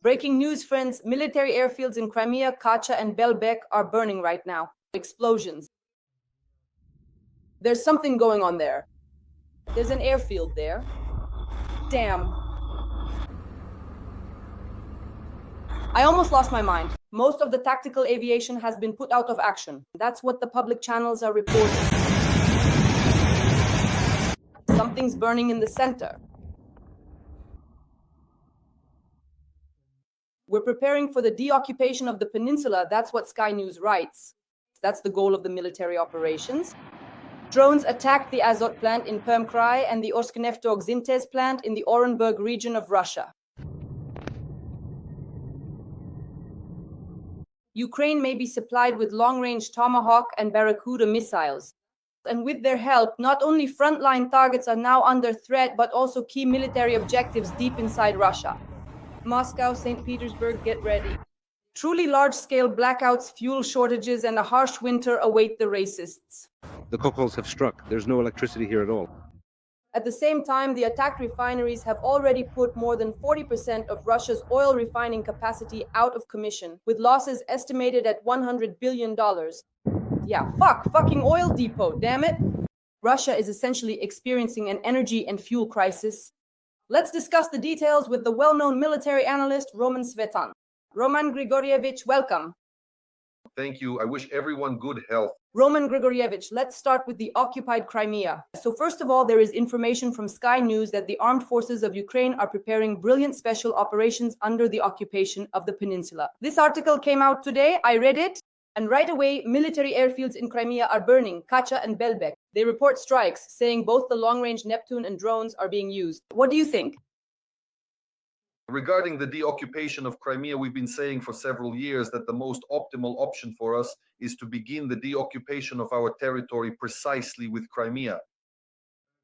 Breaking news, friends. Military airfields in Crimea, Kacha and Belbek are burning right now. Explosions. There's something going on there. There's an airfield there. Damn. I almost lost my mind. Most of the tactical aviation has been put out of action. That's what the public channels are reporting. Something's burning in the center. We're preparing for the deoccupation of the peninsula. That's what Sky News writes. That's the goal of the military operations. Drones attacked the Azot plant in Perm and the Orsknefteorgsintez plant in the Orenburg region of Russia. Ukraine may be supplied with long-range Tomahawk and Barracuda missiles. And with their help, not only frontline targets are now under threat, but also key military objectives deep inside Russia. Moscow, St. Petersburg, get ready. Truly large-scale blackouts, fuel shortages, and a harsh winter await the racists. The cockles have struck. There's no electricity here at all. At the same time, the attacked refineries have already put more than 40% of Russia's oil refining capacity out of commission, with losses estimated at $100 billion. Yeah, fucking oil depot, damn it! Russia is essentially experiencing an energy and fuel crisis. Let's discuss the details with the well-known military analyst, Roman Svetan. Roman Grigorievich, welcome. Thank you. I wish everyone good health. Roman Grigorievich, let's start with the occupied Crimea. So first of all, there is information from Sky News that the armed forces of Ukraine are preparing brilliant special operations under the occupation of the peninsula. This article came out today. I read it. And right away, military airfields in Crimea are burning, Kacha and Belbek. They report strikes, saying both the long-range Neptune and drones are being used. What do you think? Regarding the deoccupation of Crimea, we've been saying for several years that the most optimal option for us is to begin the deoccupation of our territory precisely with Crimea.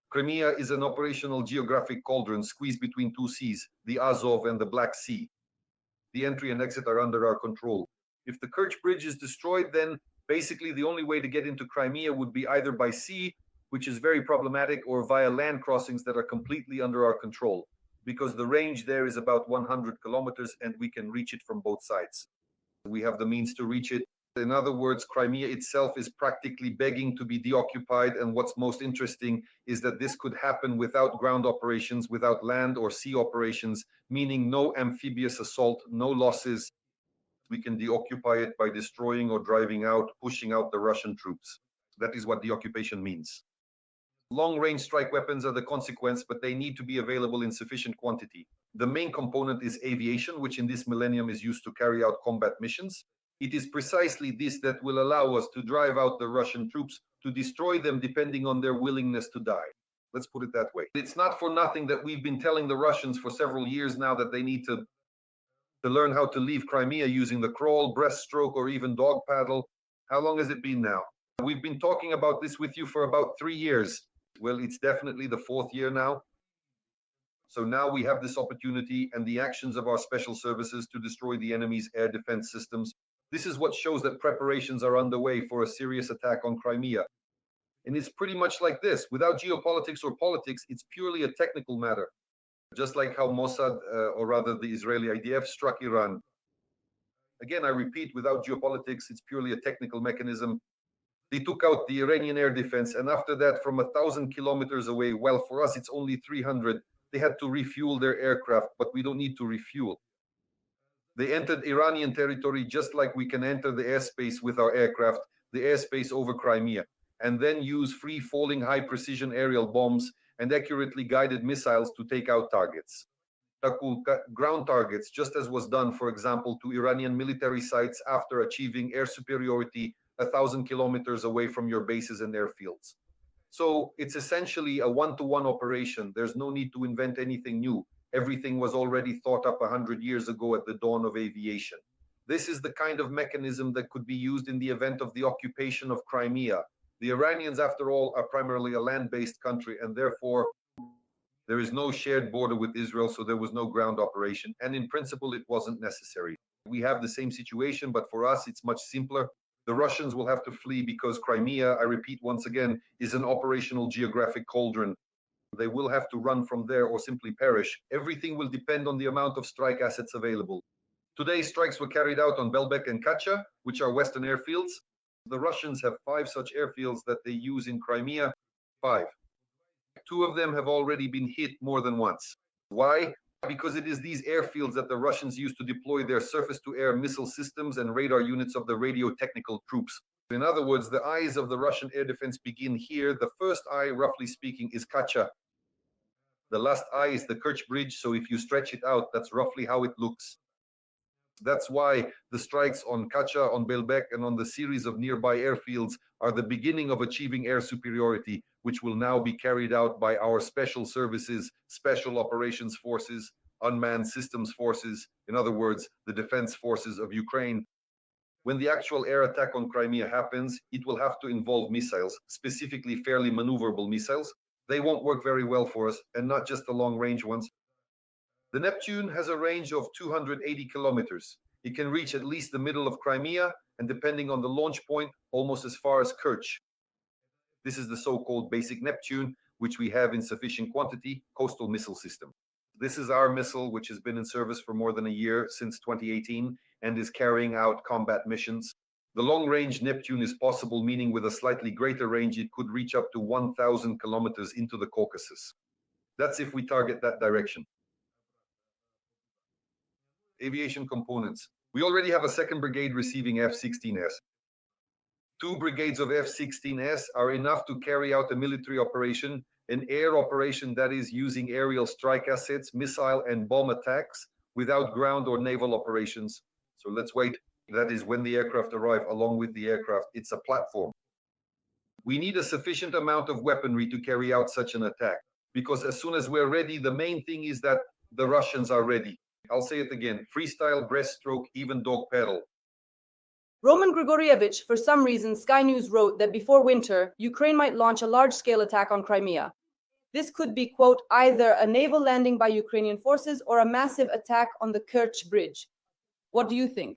Crimea is an operational geographic cauldron squeezed between two seas, the Azov and the Black Sea. The entry and exit are under our control. If the Kerch Bridge is destroyed, then basically the only way to get into Crimea would be either by sea, which is very problematic, or via land crossings that are completely under our control, because the range there is about 100 kilometers and we can reach it from both sides. We have the means to reach it. In other words, Crimea itself is practically begging to be deoccupied, and what's most interesting is that this could happen without ground operations, without land or sea operations, meaning no amphibious assault, no losses. We can deoccupy it by destroying or driving out, pushing out the Russian troops. That is what deoccupation means. Long-range strike weapons are the consequence, but they need to be available in sufficient quantity. The main component is aviation, which in this millennium is used to carry out combat missions. It is precisely this that will allow us to drive out the Russian troops, to destroy them depending on their willingness to die. Let's put it that way. It's not for nothing that we've been telling the Russians for several years now that they need to learn how to leave Crimea using the crawl, breaststroke, or even dog paddle. How long has it been now? We've been talking about this with you for about 3 years. Well, it's definitely the 4th year now. So now we have this opportunity and the actions of our special services to destroy the enemy's air defense systems. This is what shows that preparations are underway for a serious attack on Crimea. And it's pretty much like this. Without geopolitics or politics, it's purely a technical matter. Just like how Mossad, or rather the Israeli IDF, struck Iran. Again, I repeat, without geopolitics, it's purely a technical mechanism. They took out the Iranian air defense, and after that, from 1,000 kilometers away, well, for us, it's only 300, they had to refuel their aircraft, but we don't need to refuel. They entered Iranian territory just like we can enter the airspace with our aircraft, the airspace over Crimea, and then use free-falling high-precision aerial bombs and accurately guided missiles to take out targets. Ground targets, just as was done, for example, to Iranian military sites after achieving air superiority 1,000 kilometers away from your bases and airfields. So it's essentially a one-to-one operation. There's no need to invent anything new. Everything was already thought up 100 years ago at the dawn of aviation. This is the kind of mechanism that could be used in the event of the occupation of Crimea. The Iranians, after all, are primarily a land-based country, and therefore there is no shared border with Israel, so there was no ground operation. And in principle, it wasn't necessary. We have the same situation, but for us, it's much simpler. The Russians will have to flee because Crimea, I repeat once again, is an operational geographic cauldron. They will have to run from there or simply perish. Everything will depend on the amount of strike assets available. Today, strikes were carried out on Belbek and Kacha, which are western airfields. The Russians have 5 such airfields that they use in Crimea. 5. 2 of them have already been hit more than once. Why? Because it is these airfields that the Russians use to deploy their surface-to-air missile systems and radar units of the radio-technical troops. In other words, the eyes of the Russian air defense begin here. The first eye, roughly speaking, is Kacha. The last eye is the Kerch Bridge, so if you stretch it out, that's roughly how it looks. That's why the strikes on Kacha, on Belbek, and on the series of nearby airfields are the beginning of achieving air superiority, which will now be carried out by our special services, special operations forces, unmanned systems forces, in other words, the defense forces of Ukraine. When the actual air attack on Crimea happens, it will have to involve missiles, specifically fairly maneuverable missiles. They won't work very well for us, and not just the long-range ones. The Neptune has a range of 280 kilometers. It can reach at least the middle of Crimea, and depending on the launch point, almost as far as Kerch. This is the so-called basic Neptune, which we have in sufficient quantity, coastal missile system. This is our missile, which has been in service for more than a year, since 2018, and is carrying out combat missions. The long-range Neptune is possible, meaning with a slightly greater range, it could reach up to 1,000 kilometers into the Caucasus. That's if we target that direction. Aviation components. We already have a 2nd brigade receiving F-16S. 2 brigades of F-16S are enough to carry out a military operation, an air operation that is using aerial strike assets, missile and bomb attacks, without ground or naval operations. So let's wait. That is when the aircraft arrive along with the aircraft. It's a platform. We need a sufficient amount of weaponry to carry out such an attack, because as soon as we're ready, the main thing is that the Russians are ready. I'll say it again, freestyle, breaststroke, even dog pedal. Roman Grigorievich, for some reason, Sky News wrote that before winter, Ukraine might launch a large-scale attack on Crimea. This could be, quote, either a naval landing by Ukrainian forces or a massive attack on the Kerch Bridge. What do you think?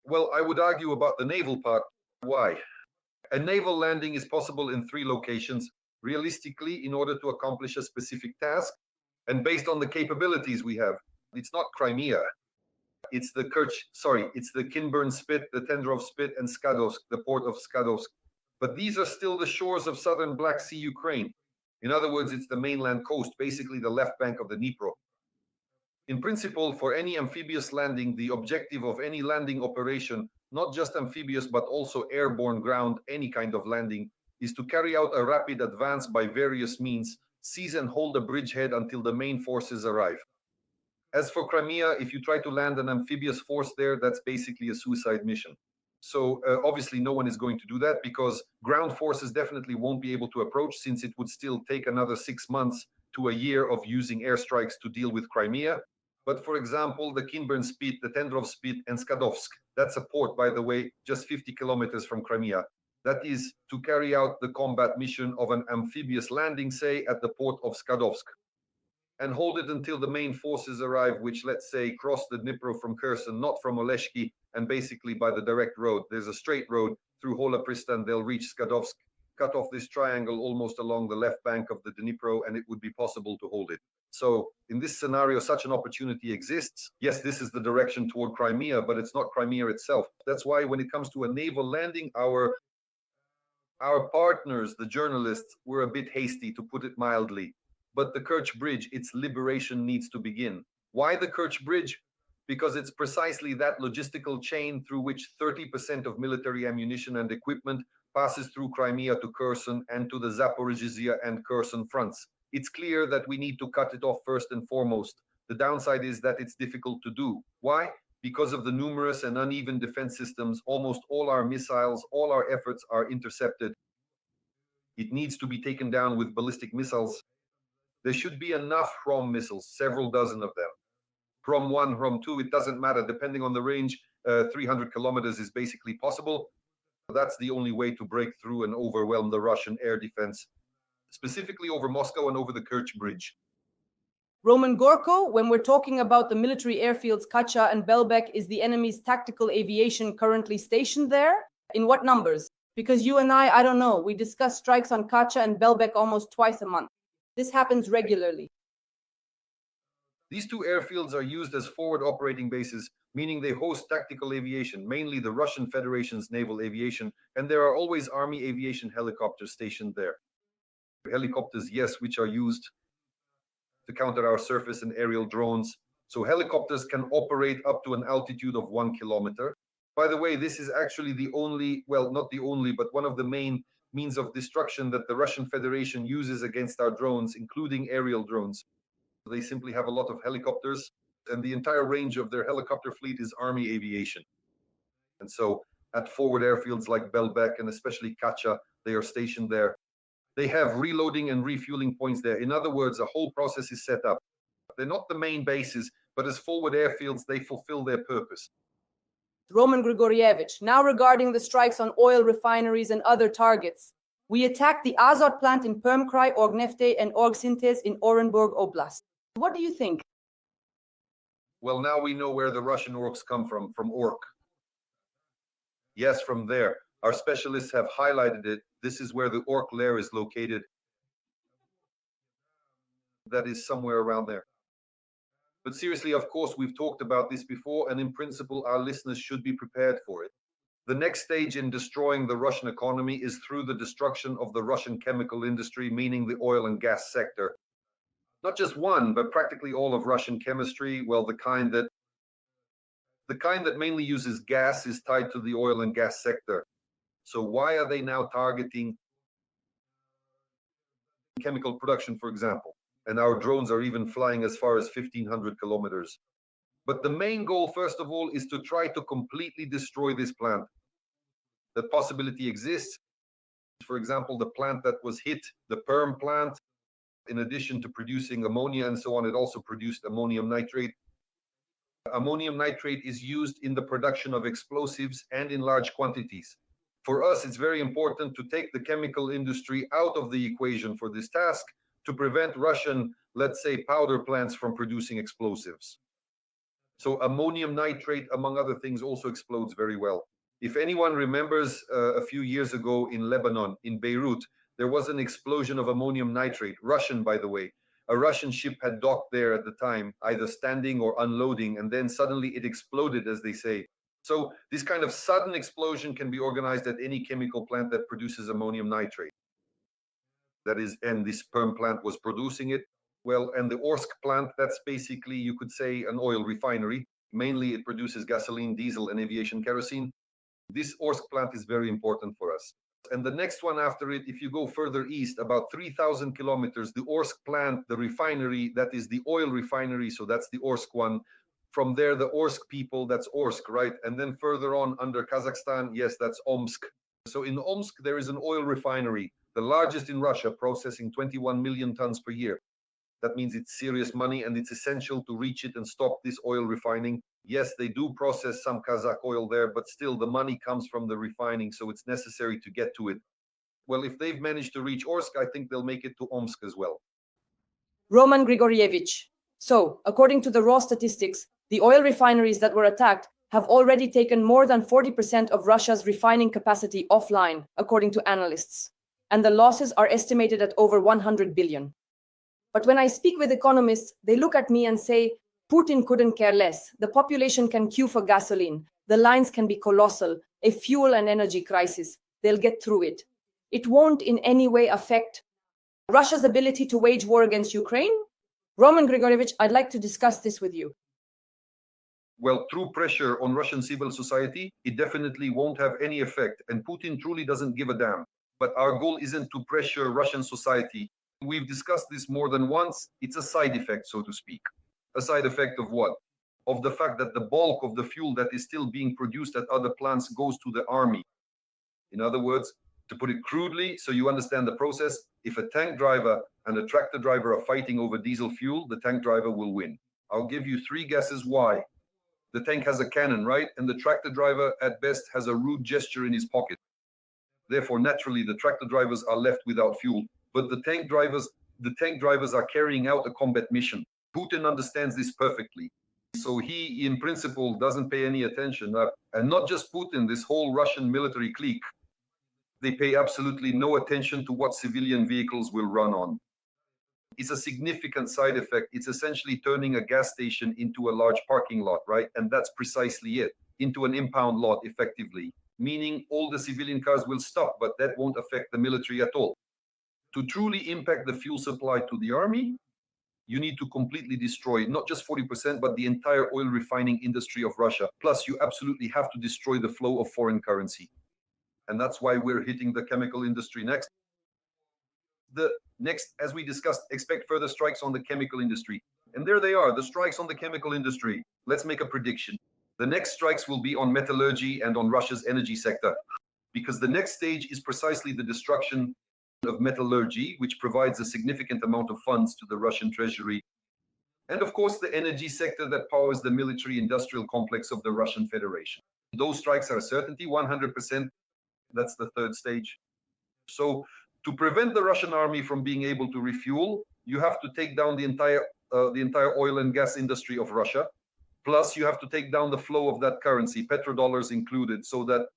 Well, I would argue about the naval part. Why? A naval landing is possible in 3 locations, realistically, in order to accomplish a specific task, and based on the capabilities we have. It's not Crimea. It's the it's the Kinburn Spit, the Tendrov Spit, and Skadovsk, the port of Skadovsk. But these are still the shores of southern Black Sea Ukraine. In other words, it's the mainland coast, basically the left bank of the Dnipro. In principle, for any amphibious landing, the objective of any landing operation, not just amphibious, but also airborne ground, any kind of landing, is to carry out a rapid advance by various means, seize and hold a bridgehead until the main forces arrive. As for Crimea, if you try to land an amphibious force there, that's basically a suicide mission. So obviously no one is going to do that, because ground forces definitely won't be able to approach, since it would still take another 6 months to a year of using airstrikes to deal with Crimea. But for example, the Kinburn Spit, the Tendrov Spit, and Skadovsk, that's a port, by the way, just 50 kilometers from Crimea. That is to carry out the combat mission of an amphibious landing, say, at the port of Skadovsk, and hold it until the main forces arrive, which, let's say, cross the Dnipro from Kherson, not from Oleshki, and basically by the direct road. There's a straight road through Hola Pristan. They'll reach Skadovsk, cut off this triangle almost along the left bank of the Dnipro, and it would be possible to hold it. So in this scenario, such an opportunity exists. Yes, this is the direction toward Crimea, but it's not Crimea itself. That's why when it comes to a naval landing, our partners, the journalists, were a bit hasty, to put it mildly. But the Kerch Bridge, its liberation needs to begin. Why the Kerch Bridge? Because it's precisely that logistical chain through which 30% of military ammunition and equipment passes through Crimea to Kherson and to the Zaporizhzhia and Kherson fronts. It's clear that we need to cut it off first and foremost. The downside is that it's difficult to do. Why? Because of the numerous and uneven defense systems, almost all our missiles, all our efforts are intercepted. It needs to be taken down with ballistic missiles. There should be enough HROM missiles, several dozen of them. HROM 1, HROM 2, it doesn't matter. Depending on the range, 300 kilometers is basically possible. That's the only way to break through and overwhelm the Russian air defense, specifically over Moscow and over the Kerch Bridge. Roman Gorko, when we're talking about the military airfields Kacha and Belbek, is the enemy's tactical aviation currently stationed there? In what numbers? Because you and I don't know, we discuss strikes on Kacha and Belbek almost twice a month. This happens regularly. These two airfields are used as forward operating bases, meaning they host tactical aviation, mainly the Russian Federation's naval aviation, and there are always army aviation helicopters stationed there. Helicopters, yes, which are used to counter our surface and aerial drones. So helicopters can operate up to an altitude of 1 kilometer. By the way, this is actually the only, well, not the only, but one of the main means of destruction that the Russian Federation uses against our drones, including aerial drones. They simply have a lot of helicopters, and the entire range of their helicopter fleet is army aviation. And so at forward airfields like Belbek and especially Kacha, they are stationed there. They have reloading and refueling points there. In other words, a whole process is set up. They're not the main bases, but as forward airfields, they fulfill their purpose. Roman Grigorievich, now regarding the strikes on oil refineries and other targets. We attacked the Azot plant in Perm, Orsknefteorgsintez in Orenburg Oblast. What do you think? Well, now we know where the Russian orcs come from Ork. Yes, from there. Our specialists have highlighted it. This is where the orc lair is located. That is somewhere around there. But seriously, of course, we've talked about this before, and in principle, our listeners should be prepared for it. The next stage in destroying the Russian economy is through the destruction of the Russian chemical industry, meaning the oil and gas sector. Not just one, but practically all of Russian chemistry. Well, the kind that mainly uses gas is tied to the oil and gas sector. So why are they now targeting chemical production, for example? And our drones are even flying as far as 1,500 kilometers. But the main goal, first of all, is to try to completely destroy this plant. That possibility exists. For example, the plant that was hit, the Perm plant, in addition to producing ammonia and so on, it also produced ammonium nitrate. Ammonium nitrate is used in the production of explosives and in large quantities. For us, it's very important to take the chemical industry out of the equation for this task to prevent Russian, let's say, powder plants from producing explosives. So ammonium nitrate, among other things, also explodes very well. If anyone remembers a few years ago in Lebanon, in Beirut, there was an explosion of ammonium nitrate, Russian, by the way. A Russian ship had docked there at the time, either standing or unloading, and then suddenly it exploded, as they say. So this kind of sudden explosion can be organized at any chemical plant that produces ammonium nitrate. That is, and this Perm plant was producing it. Well, and the Orsk plant, that's basically, you could say, an oil refinery. Mainly it produces gasoline, diesel, and aviation kerosene. This Orsk plant is very important for us. And the next one after it, if you go further east, about 3,000 kilometers, the Orsk plant, the refinery, that is the oil refinery, so that's the Orsk one. From there, the Orsk people, that's Orsk, right? And then further on under Kazakhstan, yes, that's Omsk. So in Omsk, there is an oil refinery, the largest in Russia, processing 21 million tons per year. That means it's serious money, and it's essential to reach it and stop this oil refining. Yes, they do process some Kazakh oil there, but still the money comes from the refining, so it's necessary to get to it. Well, if they've managed to reach Orsk, I think they'll make it to Omsk as well. Roman Grigorievich. So, according to the raw statistics, the oil refineries that were attacked have already taken more than 40% of Russia's refining capacity offline, according to analysts. And the losses are estimated at over 100 billion. But when I speak with economists, they look at me and say, Putin couldn't care less. The population can queue for gasoline. The lines can be colossal. A fuel and energy crisis. They'll get through it. It won't in any way affect Russia's ability to wage war against Ukraine? Roman Grigorievich, I'd like to discuss this with you. Well, through pressure on Russian civil society, it definitely won't have any effect. And Putin truly doesn't give a damn. But our goal isn't to pressure Russian society. We've discussed this more than once. It's a side effect, so to speak. A side effect of what? Of the fact that the bulk of the fuel that is still being produced at other plants goes to the army. In other words, to put it crudely, so you understand the process, if a tank driver and a tractor driver are fighting over diesel fuel, the tank driver will win. I'll give you 3 guesses why. The tank has a cannon, right? And the tractor driver, at best, has a rude gesture in his pocket. Therefore, naturally, the tractor drivers are left without fuel. But the tank drivers are carrying out a combat mission. Putin understands this perfectly. So he, in principle, doesn't pay any attention. And not just Putin, this whole Russian military clique. They pay absolutely no attention to what civilian vehicles will run on. It's a significant side effect. It's essentially turning a gas station into a large parking lot, right? And that's precisely it, into an impound lot, effectively, meaning all the civilian cars will stop, but that won't affect the military at all. To truly impact the fuel supply to the army, you need to completely destroy not just 40%, but the entire oil refining industry of Russia. Plus, you absolutely have to destroy the flow of foreign currency. And that's why we're hitting the chemical industry next. The next, as we discussed, expect further strikes on the chemical industry. And there they are, the strikes on the chemical industry. Let's make a prediction. The next strikes will be on metallurgy and on Russia's energy sector, because the next stage is precisely the destruction of metallurgy, which provides a significant amount of funds to the Russian treasury. And of course, the energy sector that powers the military-industrial complex of the Russian Federation. Those strikes are a certainty, 100%. That's the third stage. So to prevent the Russian army from being able to refuel, you have to take down the entire oil and gas industry of Russia. Plus, you have to take down the flow of that currency, petrodollars included, so that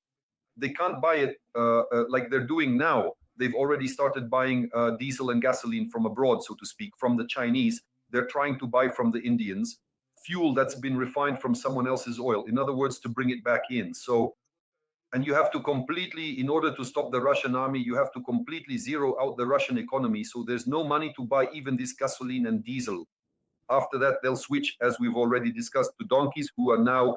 they can't buy it like they're doing now. They've already started buying diesel and gasoline from abroad, so to speak, from the Chinese. They're trying to buy from the Indians fuel that's been refined from someone else's oil. In other words, to bring it back in. So, and you have to completely, in order to stop the Russian army, you have to completely zero out the Russian economy. So there's no money to buy even this gasoline and diesel. After that, they'll switch, as we've already discussed, to donkeys who are now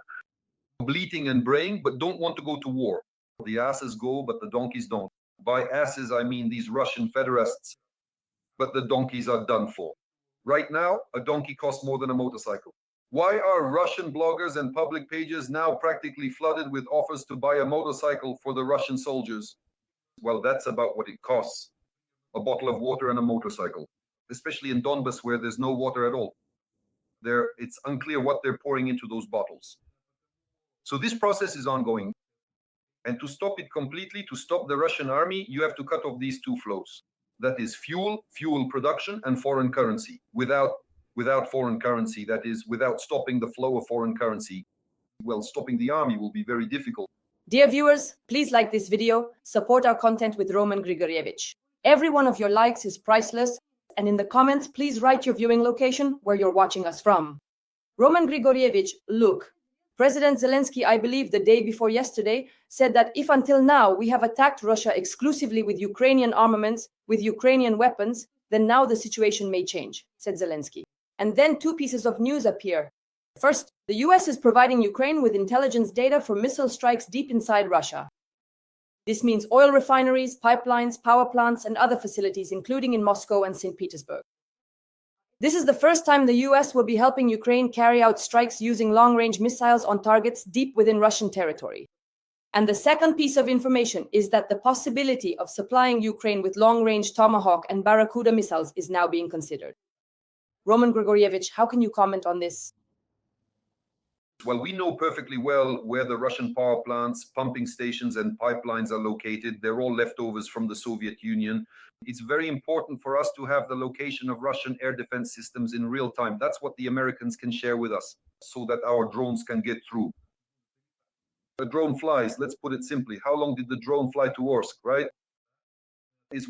bleating and braying, but don't want to go to war. The asses go, but the donkeys don't. By asses, I mean these Russian federalists, but the donkeys are done for. Right now, a donkey costs more than a motorcycle. Why are Russian bloggers and public pages now practically flooded with offers to buy a motorcycle for the Russian soldiers? Well, that's about what it costs. A bottle of water and a motorcycle, especially in Donbas where there's no water at all. It's unclear what they're pouring into those bottles. So this process is ongoing. And to stop it completely, to stop the Russian army, you have to cut off these two flows. That is fuel production, and foreign currency. Without foreign currency, that is, without stopping the flow of foreign currency, well, stopping the army will be very difficult. Dear viewers, please like this video, support our content with Roman Grigorievich. Every one of your likes is priceless, and in the comments, please write your viewing location where you're watching us from. Roman Grigorievich, look. President Zelensky, I believe the day before yesterday, said that if until now we have attacked Russia exclusively with Ukrainian armaments, with Ukrainian weapons, then now the situation may change, said Zelensky. And then two pieces of news appear. First, the US is providing Ukraine with intelligence data for missile strikes deep inside Russia. This means oil refineries, pipelines, power plants, and other facilities, including in Moscow and St. Petersburg. This is the first time the US will be helping Ukraine carry out strikes using long-range missiles on targets deep within Russian territory. And the second piece of information is that the possibility of supplying Ukraine with long-range Tomahawk and Barracuda missiles is now being considered. Roman Grigorievich, how can you comment on this? Well, we know perfectly well where the Russian power plants, pumping stations, and pipelines are located. They're all leftovers from the Soviet Union. It's very important for us to have the location of Russian air defense systems in real time. That's what the Americans can share with us so that our drones can get through. A drone flies, let's put it simply. How long did the drone fly to Orsk, right? It's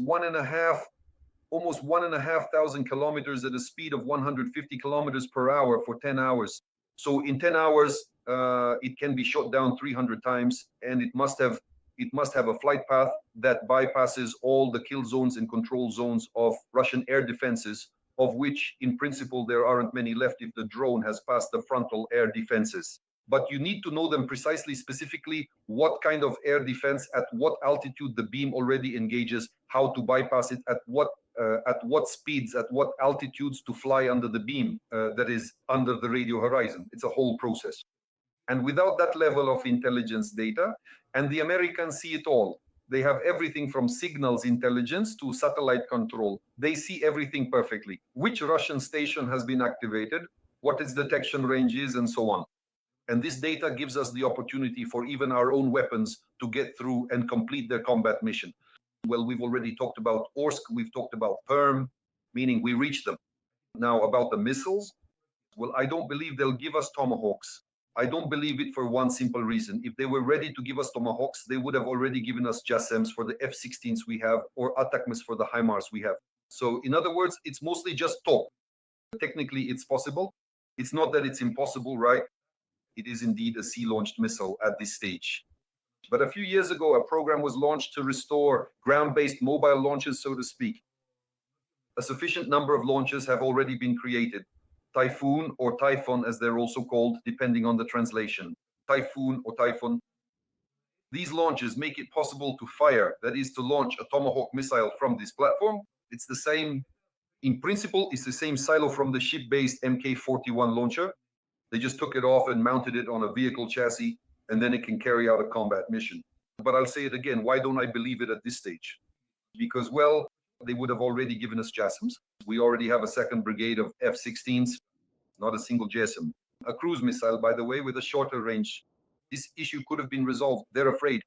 almost 1,500 kilometers at a speed of 150 kilometers per hour for 10 hours. So in 10 hours, it can be shot down 300 times, and it must have a flight path that bypasses all the kill zones and control zones of Russian air defenses, of which in principle there aren't many left if the drone has passed the frontal air defenses. But you need to know them precisely, specifically, what kind of air defense, at what altitude the beam already engages, how to bypass it, at what speeds, at what altitudes to fly under the beam, that is under the radio horizon. It's a whole process. And without that level of intelligence data, and the Americans see it all. They have everything from signals intelligence to satellite control. They see everything perfectly. Which Russian station has been activated, what its detection range is, and so on. And this data gives us the opportunity for even our own weapons to get through and complete their combat mission. Well, we've already talked about Orsk, we've talked about Perm, meaning we reached them. Now, about the missiles, well, I don't believe they'll give us Tomahawks. I don't believe it for one simple reason. If they were ready to give us Tomahawks, they would have already given us JASSMs for the F-16s we have or ATACMS for the HIMARS we have. So in other words, it's mostly just talk. Technically, it's possible. It's not that it's impossible, right? It is indeed a sea-launched missile at this stage. But a few years ago, a program was launched to restore ground-based mobile launches, so to speak. A sufficient number of launches have already been created. Typhoon or Typhon, as they're also called, depending on the translation. Typhoon or Typhon. These launches make it possible to fire, that is to launch a Tomahawk missile from this platform. It's the same, in principle, it's the same silo from the ship-based Mk-41 launcher. They just took it off and mounted it on a vehicle chassis, and then it can carry out a combat mission. But I'll say it again, why don't I believe it at this stage? Because, well, they would have already given us JASSMs. We already have a second brigade of F-16s, not a single JASSM. A cruise missile, by the way, with a shorter range. This issue could have been resolved. They're afraid.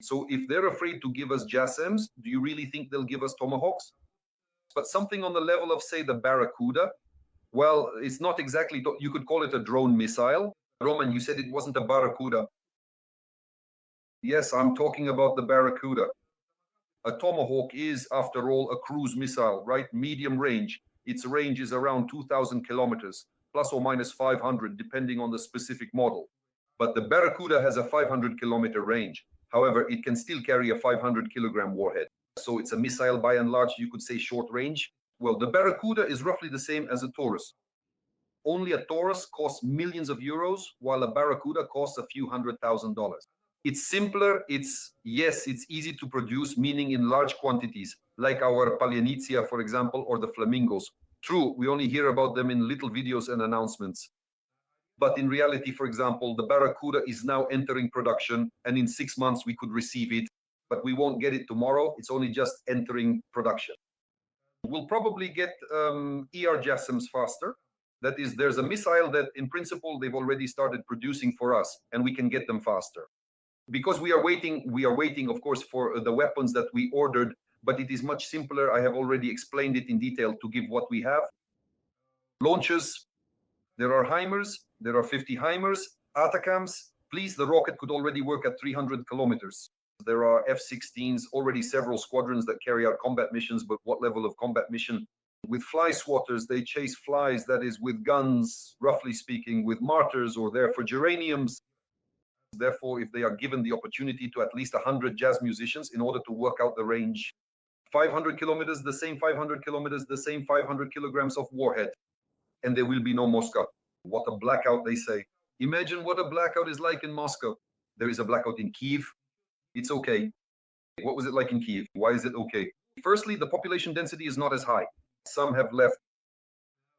So if they're afraid to give us JASSMs, do you really think they'll give us Tomahawks? But something on the level of, say, the Barracuda, well, it's not exactly, you could call it a drone missile. Roman, you said it wasn't a Barracuda. Yes, I'm talking about the Barracuda. A Tomahawk is, after all, a cruise missile, right? Medium range. Its range is around 2,000 kilometers, plus or minus 500, depending on the specific model. But the Barracuda has a 500-kilometer range. However, it can still carry a 500-kilogram warhead. So it's a missile, by and large, you could say short range. Well, the Barracuda is roughly the same as a Taurus. Only a Taurus costs millions of euros, while a Barracuda costs a few $100,000. It's simpler, it's easy to produce, meaning in large quantities, like our Palyanitzia, for example, or the Flamingos. True, we only hear about them in little videos and announcements. But in reality, for example, the Barracuda is now entering production, and in 6 months we could receive it, but we won't get it tomorrow. It's only just entering production. We'll probably get ER JASSMs faster. That is, there's a missile that, in principle, they've already started producing for us, and we can get them faster. Because we are waiting, of course, for the weapons that we ordered, but it is much simpler. I have already explained it in detail to give what we have. Launches, there are HIMARS, there are 50 HIMARS, ATACMS. Please, the rocket could already work at 300 kilometers. There are F-16s, already several squadrons that carry out combat missions, but what level of combat mission? With fly swatters, they chase flies, that is with guns, roughly speaking, with mortars or there for geraniums. Therefore, if they are given the opportunity to at least 100 jazz musicians in order to work out the range, 500 kilometers, the same 500 kilometers, the same 500 kilograms of warhead, and there will be no Moscow. What a blackout, they say. Imagine what a blackout is like in Moscow. There is a blackout in Kyiv. It's okay. What was it like in Kyiv? Why is it okay? Firstly, the population density is not as high. Some have left.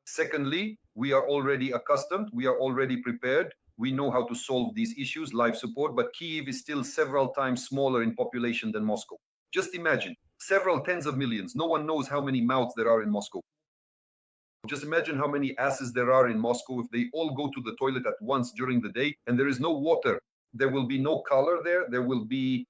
Secondly, we are already accustomed. We are already prepared. We know how to solve these issues, life support, but Kyiv is still several times smaller in population than Moscow. Just imagine, several tens of millions. No one knows how many mouths there are in Moscow. Just imagine how many asses there are in Moscow if they all go to the toilet at once during the day and there is no water. There will be no color there. There will be,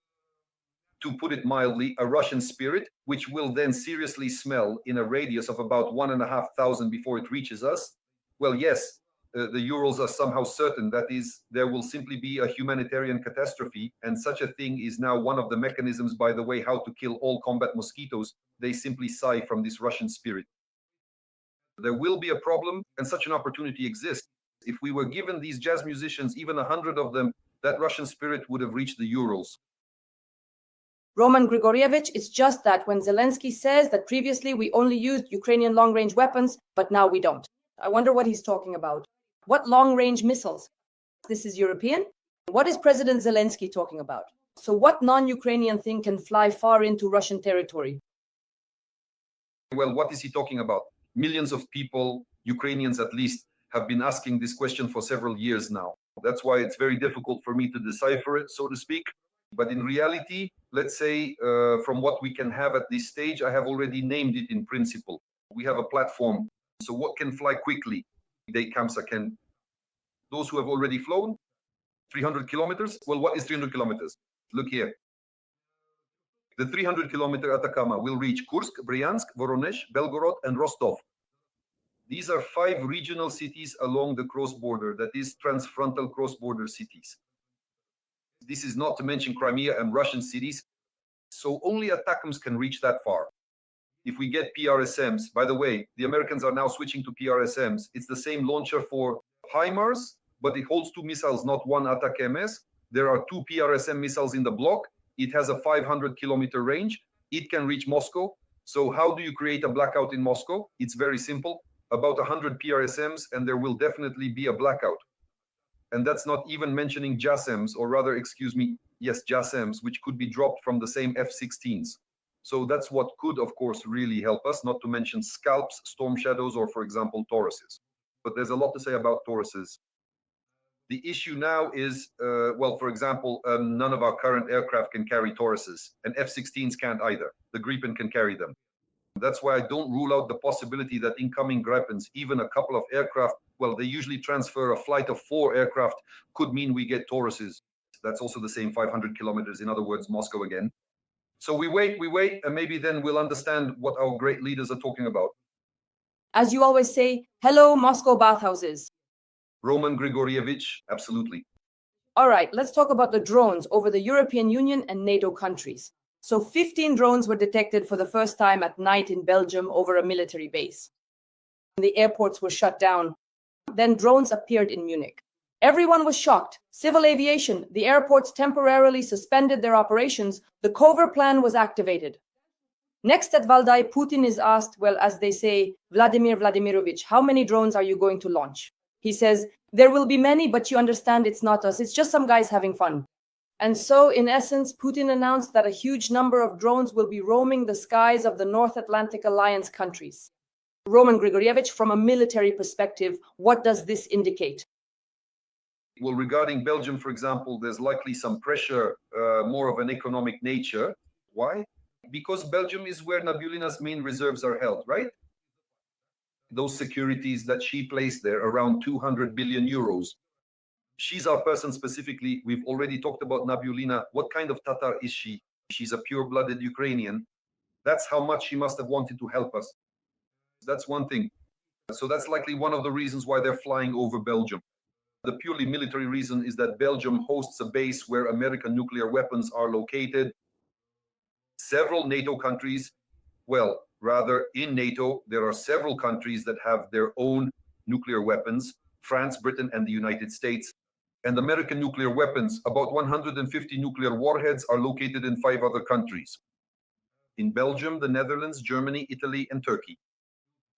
to put it mildly, a Russian spirit, which will then seriously smell in a radius of about 1,500 before it reaches us. Well, yes, the Urals are somehow certain. That is, there will simply be a humanitarian catastrophe, and such a thing is now one of the mechanisms, by the way, how to kill all combat mosquitoes. They simply sigh from this Russian spirit. There will be a problem, and such an opportunity exists. If we were given these jazz musicians, even 100 of them, that Russian spirit would have reached the Urals. Roman Grigorievich, it's just that when Zelensky says that previously we only used Ukrainian long-range weapons, but now we don't. I wonder what he's talking about. What long-range missiles? This is European? What is President Zelensky talking about? So what non-Ukrainian thing can fly far into Russian territory? Well, what is he talking about? Millions of people, Ukrainians at least, have been asking this question for several years now. That's why it's very difficult for me to decipher it, so to speak. But in reality, let's say, from what we can have at this stage, I have already named it in principle. We have a platform. So what can fly quickly? They can. Those who have already flown, 300 kilometers. Well, what is 300 kilometers? Look here. The 300-kilometer Atacama will reach Kursk, Bryansk, Voronezh, Belgorod, and Rostov. These are 5 regional cities along the cross-border, that is transfrontal cross-border cities. This is not to mention Crimea and Russian cities. So only ATACMS can reach that far. If we get PRSMs, by the way, the Americans are now switching to PRSMs. It's the same launcher for HIMARS, but it holds 2 missiles, not one ATACMS. There are 2 PRSM missiles in the block. It has a 500-kilometer range. It can reach Moscow. So how do you create a blackout in Moscow? It's very simple. About 100 PRSMs, and there will definitely be a blackout. And that's not even mentioning JASMs, or rather, excuse me, yes, JASMs, which could be dropped from the same F-16s. So that's what could, of course, really help us, not to mention Scalps, Storm Shadows, or, for example, Tauruses. But there's a lot to say about Tauruses. The issue now is, well, for example, none of our current aircraft can carry Tauruses, and F-16s can't either. The Gripen can carry them. That's why I don't rule out the possibility that incoming Gripens, even a couple of aircraft, well, they usually transfer a flight of 4 aircraft, could mean we get Tauruses. That's also the same 500 kilometers, in other words, Moscow again. So we wait, and maybe then we'll understand what our great leaders are talking about. As you always say, hello, Moscow bathhouses. Roman Grigorievich, absolutely. All right, let's talk about the drones over the European Union and NATO countries. So 15 drones were detected for the first time at night in Belgium over a military base. The airports were shut down. Then drones appeared in Munich. Everyone was shocked. Civil aviation, the airports temporarily suspended their operations. The cover plan was activated. Next at Valdai, Putin is asked, well, as they say, Vladimir Vladimirovich, how many drones are you going to launch? He says, there will be many, but you understand it's not us. It's just some guys having fun. And so, in essence, Putin announced that a huge number of drones will be roaming the skies of the North Atlantic Alliance countries. Roman Grigorievich, from a military perspective, what does this indicate? Well, regarding Belgium, for example, there's likely some pressure, more of an economic nature. Why? Because Belgium is where Nabulina's main reserves are held, right? Those securities that she placed there, around 200 billion euros. She's our person specifically. We've already talked about Nabulina. What kind of Tatar is she? She's a pure-blooded Ukrainian. That's how much she must have wanted to help us. That's one thing. So that's likely one of the reasons why they're flying over Belgium. The purely military reason is that Belgium hosts a base where American nuclear weapons are located. Several NATO countries, well, rather in NATO, there are several countries that have their own nuclear weapons, France, Britain, and the United States. And American nuclear weapons, about 150 nuclear warheads, are located in 5 other countries. In Belgium, the Netherlands, Germany, Italy, and Turkey.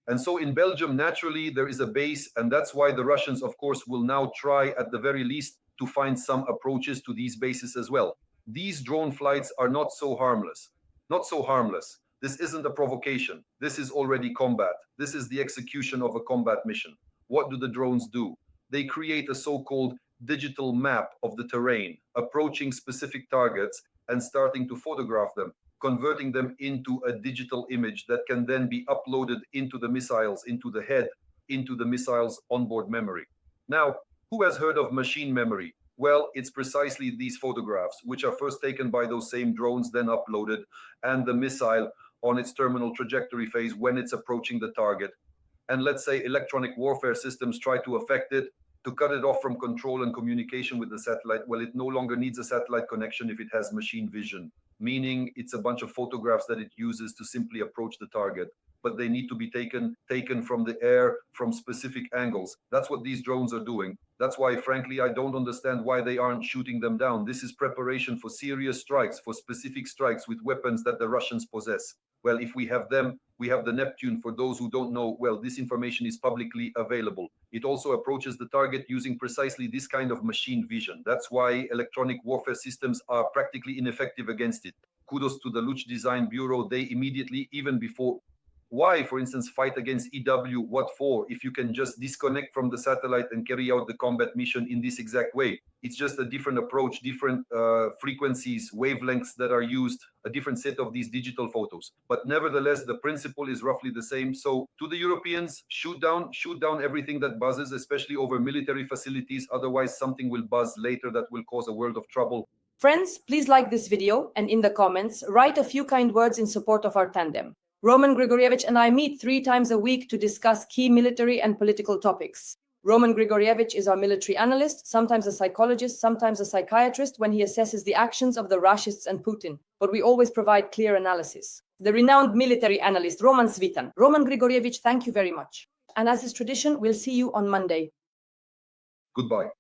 And so in Belgium, naturally, there is a base, and that's why the Russians, of course, will now try, at the very least, to find some approaches to these bases as well. These drone flights are not so harmless. Not so harmless. This isn't a provocation. This is already combat. This is the execution of a combat mission. What do the drones do? They create a so-called digital map of the terrain, approaching specific targets and starting to photograph them, converting them into a digital image that can then be uploaded into the missiles, into the head, into the missile's onboard memory. Now, who has heard of machine memory? Well, it's precisely these photographs, which are first taken by those same drones, then uploaded, and the missile on its terminal trajectory phase when it's approaching the target. And let's say electronic warfare systems try to affect it, to cut it off from control and communication with the satellite. Well, it no longer needs a satellite connection if it has machine vision, meaning it's a bunch of photographs that it uses to simply approach the target. But they need to be taken from the air, from specific angles. That's what these drones are doing. That's why, frankly, I don't understand why they aren't shooting them down. This is preparation for serious strikes, for specific strikes with weapons that the Russians possess. Well, if we have them, we have the Neptune. For those who don't know, well, this information is publicly available. It also approaches the target using precisely this kind of machine vision. That's why electronic warfare systems are practically ineffective against it. Kudos to the Luch Design Bureau. They immediately, even before, why, for instance, fight against EW? What for? If you can just disconnect from the satellite and carry out the combat mission in this exact way. It's just a different approach, different frequencies, wavelengths that are used, a different set of these digital photos. But nevertheless, the principle is roughly the same. So to the Europeans, shoot down everything that buzzes, especially over military facilities. Otherwise, something will buzz later that will cause a world of trouble. Friends, please like this video and in the comments, write a few kind words in support of our tandem. Roman Grigorievich and I meet 3 times a week to discuss key military and political topics. Roman Grigorievich is our military analyst, sometimes a psychologist, sometimes a psychiatrist when he assesses the actions of the Rushists and Putin, but we always provide clear analysis. The renowned military analyst Roman Svitan. Roman Grigorievich, thank you very much. And as is tradition, we'll see you on Monday. Goodbye.